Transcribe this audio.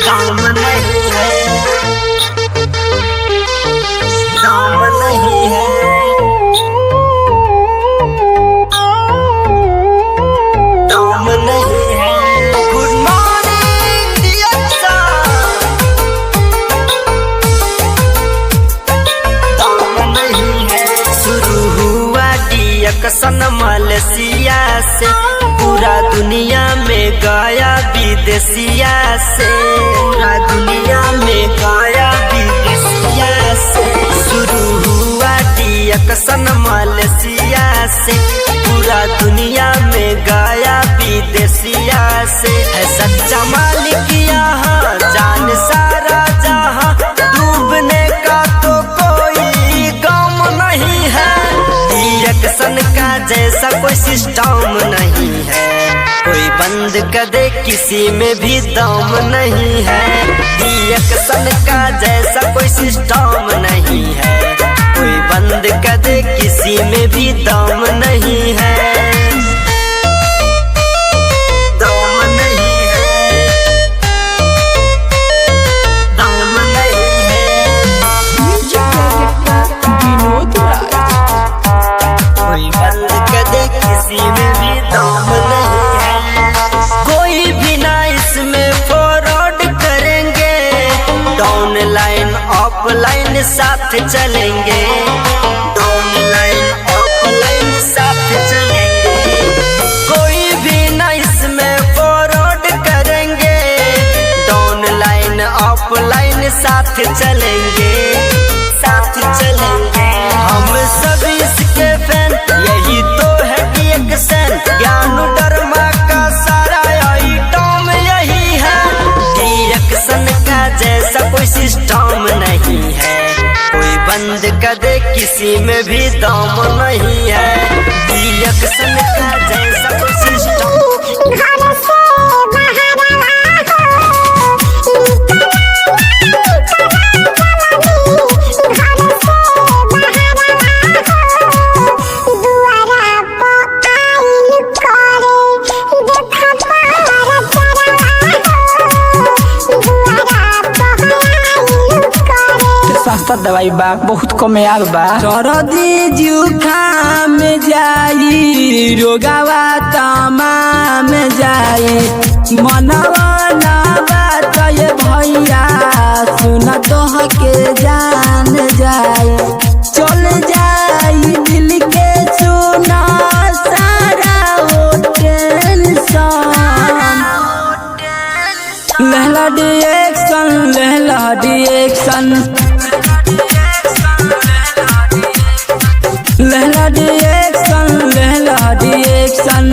दाम नहीं है, दाम नहीं है, दाम नहीं है। गुड मॉर्निंग डियर सर, दाम नहीं है। शुरू हुआ डिएक्शन मलेशिया से, पूरा दुनिया में गया विदेशिया से, पूरा दुनिया में गया विदेशिया से। शुरू हुआ डिएक्शन मलेशिया से, पूरा दुनिया में गया विदेशिया से। है सच्चा मालिक यहाँ, जान सारा जहाँ, डूबने का तो कोई गम नहीं है। डिएक्शन का जैसा कोई सिस्टम नहीं है, कोई बंद कर दे किसी में भी दम नहीं है। डिएक्शन का जैसा कोई सिस्टम नहीं है, कोई बंद कर दे किसी में भी दम नहीं है, दम नहीं है, दम नहीं है। कोई बंद कर दे किसी में भी दम नहीं है। कोई भी ना इसमें फॉरवर्ड करेंगे, डाउन लाइन अप लाइन साथ चलेंगे, डाउन लाइन अप लाइन साथ चलेंगे। कोई भी ना इसमें फॉरवर्ड करेंगे, डाउन लाइन अप लाइन साथ चलेंगे, साथ चलेंगे। हम सभी इसके फैन, यही तो है डिएक्शन। ज्ञान डरमा का सारा आइटम यही है। डिएक्शन का जैसा कोई सिस्टम नहीं है, कोई बंद कर दे किसी में भी दम नहीं है। डिएक्शन का जैसा कोई सिस्टम सस्ता दवाई बा, बहुत कमयाल बा। सरदी जुखाम जाई, रोगावा तमाम जाई, मनवा ना बात ये भैया, सुन तोह के जान जाई, चल जाई दिल के सुना सारा वो टेंशन। लहला डिएक्शन, लहला डिएक्शन, लहला डिएक्शन, लहला डिएक्शन।